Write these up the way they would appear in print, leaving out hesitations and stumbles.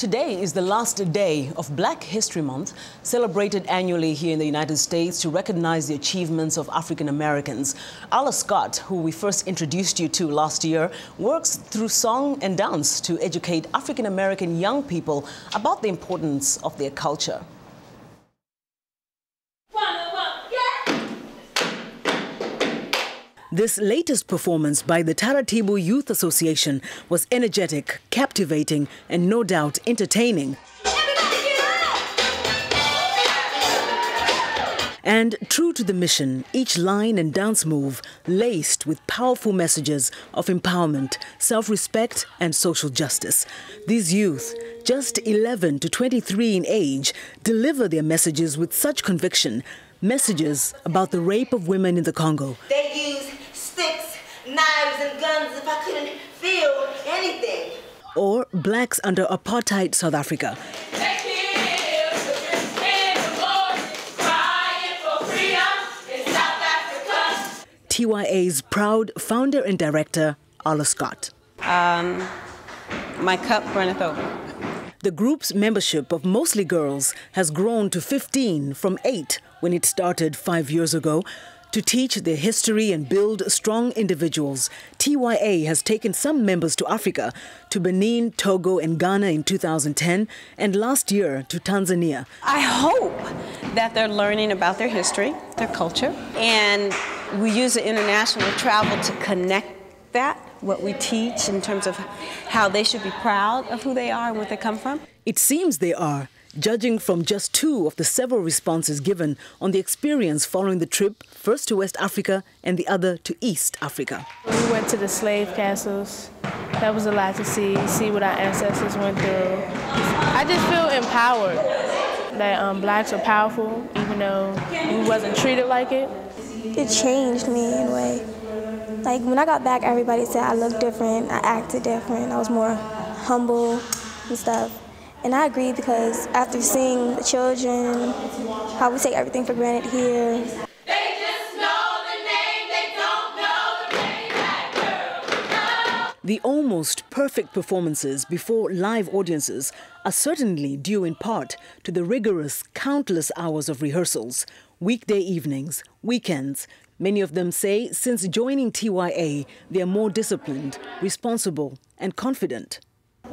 Today is the last day of Black History Month, celebrated annually here in the United States to recognize the achievements of African Americans. Arla Scott, who we first introduced you to last year, works through song and dance to educate African American young people about the importance of their culture. This latest performance by the Taratibu Youth Association was energetic, captivating, and no doubt entertaining. And true to the mission, each line and dance move laced with powerful messages of empowerment, self-respect, and social justice. These youth, just 11 to 23 in age, deliver their messages with such conviction. Messages about the rape of women in the Congo. They use sticks, knives, and guns if I couldn't feel anything. Or blacks under apartheid South Africa. TYA's proud founder and director, Arla Scott. My cup runneth over. The group's membership of mostly girls has grown to 15 from 8 when it started 5 years ago. To teach their history and build strong individuals, TYA has taken some members to Africa, to Benin, Togo, and Ghana in 2010, and last year to Tanzania. I hope that they're learning about their history, their culture, and we use the international travel to connect that, what we teach in terms of how they should be proud of who they are and where they come from. It seems they are, judging from just 2 of the several responses given on the experience following the trip, first to West Africa and the other to East Africa. We went to the slave castles. That was a lot to see what our ancestors went through. I just feel empowered that blacks are powerful, even though we wasn't treated like it. It changed me in a way. Like when I got back, everybody said I looked different, I acted different, I was more humble and stuff. And I agree because after seeing the children, how we take everything for granted here. They just know the name, they don't know the name, that girl. The almost perfect performances before live audiences are certainly due in part to the rigorous countless hours of rehearsals, weekday evenings, weekends. Many of them say since joining TYA, they are more disciplined, responsible, and confident.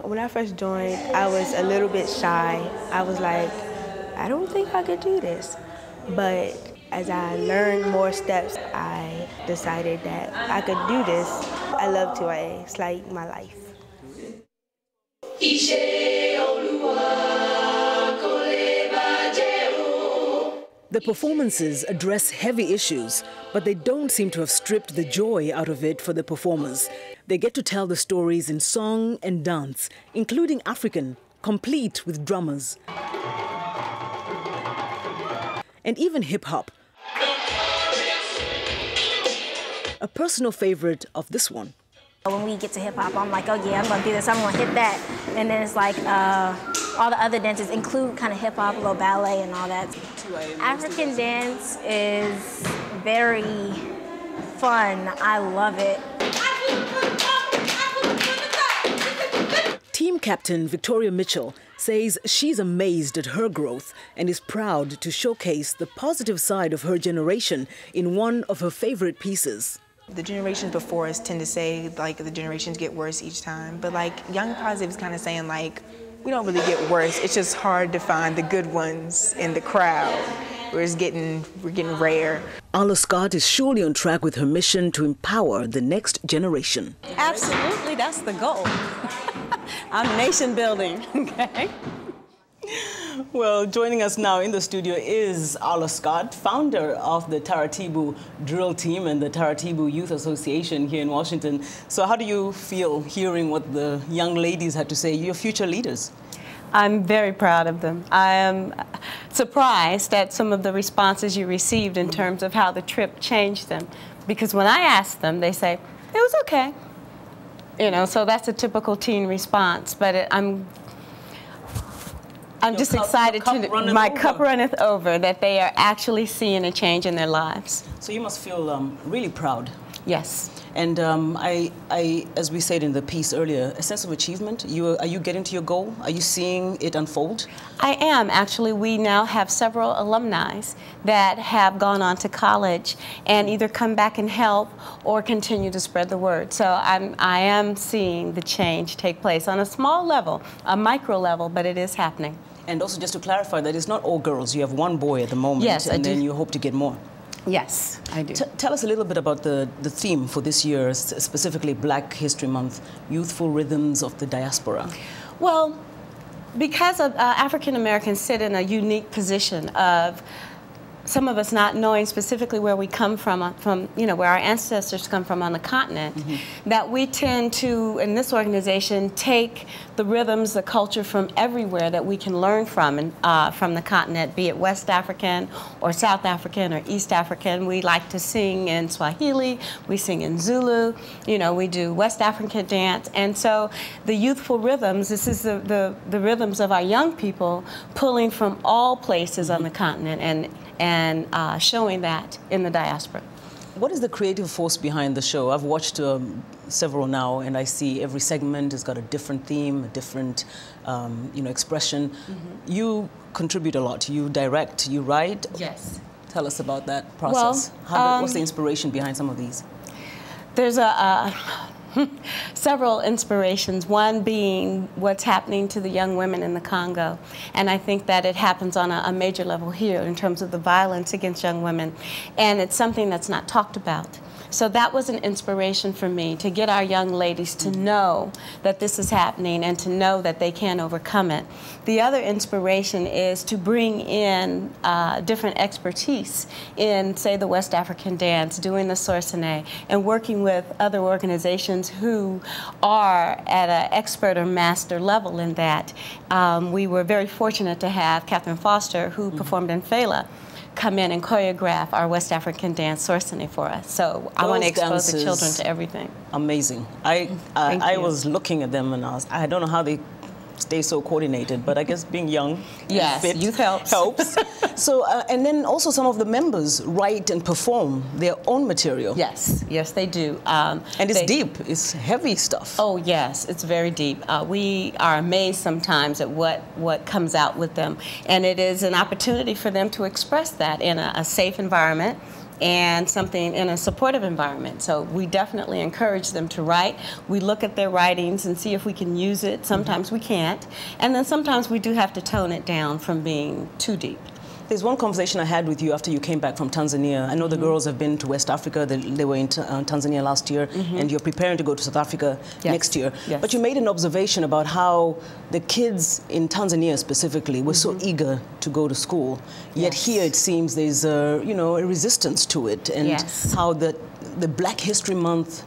When I first joined, I was a little bit shy. I was like, I don't think I could do this. But as I learned more steps, I decided that I could do this. I love TYA. It's like my life. The performances address heavy issues, but they don't seem to have stripped the joy out of it for the performers. They get to tell the stories in song and dance, including African, complete with drummers. And even hip-hop. A personal favorite of this one. When we get to hip-hop, I'm like, oh yeah, I'm gonna do this, I'm gonna hit that. And then it's like, all the other dances include kind of hip-hop, a little ballet and all that. African dance is very fun. I love it. Team captain Victoria Mitchell says she's amazed at her growth and is proud to showcase the positive side of her generation in one of her favorite pieces. The generations before us tend to say, like, the generations get worse each time. But, like, Young Positive is kind of saying, like, we don't really get worse. It's just hard to find the good ones in the crowd. We're getting rare. Arla Scott is surely on track with her mission to empower the next generation. Absolutely, that's the goal. I'm nation building, okay? Well, joining us now in the studio is Arla Scott, founder of the Taratibu drill team and the Taratibu Youth Association here in Washington. So how do you feel hearing what the young ladies had to say, your future leaders? I'm very proud of them. I am surprised at some of the responses you received in terms of how the trip changed them. Because when I asked them, they say, it was okay. You know, so that's a typical teen response. But I'm just excited to, my cup runneth over, that they are actually seeing a change in their lives. So you must feel really proud. Yes. And as we said in the piece earlier, a sense of achievement. Are you getting to your goal? Are you seeing it unfold? I am. Actually, we now have several alumni that have gone on to college and either come back and help or continue to spread the word. So I am seeing the change take place on a small level, a micro level, but it is happening. And also, just to clarify, that it's not all girls. You have one boy at the moment, yes, and then you hope to get more. Yes, I do. Tell us a little bit about the theme for this year, specifically Black History Month, Youthful Rhythms of the Diaspora. Well, because of African Americans sit in a unique position of some of us not knowing specifically where we come from where our ancestors come from on the continent, that we tend to, in this organization, take the rhythms, the culture from everywhere that we can learn from, and from the continent, be it West African or South African or East African. We like to sing in Swahili, we sing in Zulu, we do West African dance, and so the youthful rhythms, this is the rhythms of our young people pulling from all places on the continent and showing that in the diaspora. What is the creative force behind the show? I've watched several now, and I see every segment has got a different theme, a different expression. You contribute a lot. You direct, you write. Yes. Tell us about that process. What's the inspiration behind some of these? There's several inspirations, one being what's happening to the young women in the Congo. And I think that it happens on a major level here in terms of the violence against young women. And it's something that's not talked about. So that was an inspiration for me, to get our young ladies to know that this is happening and to know that they can overcome it. The other inspiration is to bring in different expertise in, say, the West African dance, doing the sorcené, and working with other organizations who are at an expert or master level in that. We were very fortunate to have Catherine Foster, who performed in Fela, come in and choreograph our West African dance sorcené for us. So I want to expose the children to everything. Amazing. I was looking at them and I don't know how they stay so coordinated, but I guess being young, yes, fit youth helps. So, and then also some of the members write and perform their own material. Yes, yes, they do. And it's deep, it's heavy stuff. Oh, yes, it's very deep. We are amazed sometimes at what comes out with them. And it is an opportunity for them to express that in a safe environment and something in a supportive environment. So we definitely encourage them to write. We look at their writings and see if we can use it. Sometimes we can't. And then sometimes we do have to tone it down from being too deep. There's one conversation I had with you after you came back from Tanzania. I know the girls have been to West Africa. They were in Tanzania last year, and you're preparing to go to South Africa next year. Yes. But you made an observation about how the kids in Tanzania specifically were so eager to go to school. Yet here it seems there's a resistance to it, and how the Black History Month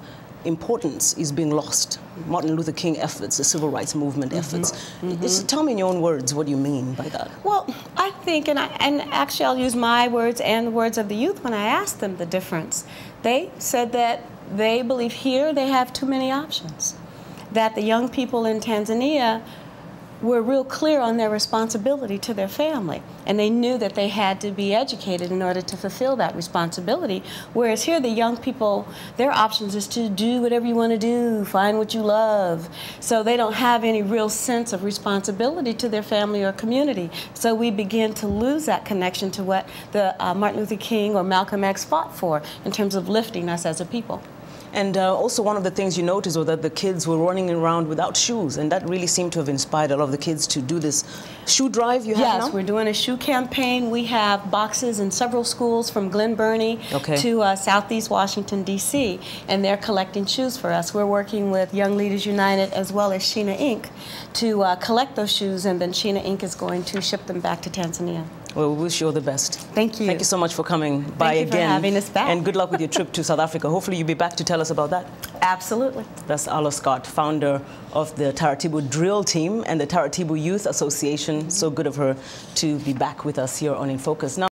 importance is being lost. Martin Luther King efforts, the civil rights movement efforts. Just tell me in your own words what you mean by that. Well, I think, and actually I'll use my words and the words of the youth when I asked them the difference. They said that they believe here they have too many options. That the young people in Tanzania were real clear on their responsibility to their family. And they knew that they had to be educated in order to fulfill that responsibility. Whereas here, the young people, their options is to do whatever you want to do, find what you love. So they don't have any real sense of responsibility to their family or community. So we begin to lose that connection to what the Martin Luther King or Malcolm X fought for in terms of lifting us as a people. And also one of the things you noticed was that the kids were running around without shoes, and that really seemed to have inspired a lot of the kids to do this shoe drive you have now? Yes, we're doing a shoe campaign. We have boxes in several schools from Glen Burnie to Southeast Washington, D.C., and they're collecting shoes for us. We're working with Young Leaders United as well as Sheena Inc. to collect those shoes, and then Sheena Inc. is going to ship them back to Tanzania. Well, we wish you all the best. Thank you. Thank you so much for coming by again. Thank you for having us back. And good luck with your trip to South Africa. Hopefully you'll be back to tell us about that. Absolutely. That's Arla Scott, founder of the Taratibu Drill Team and the Taratibu Youth Association. So good of her to be back with us here on In Focus. Now,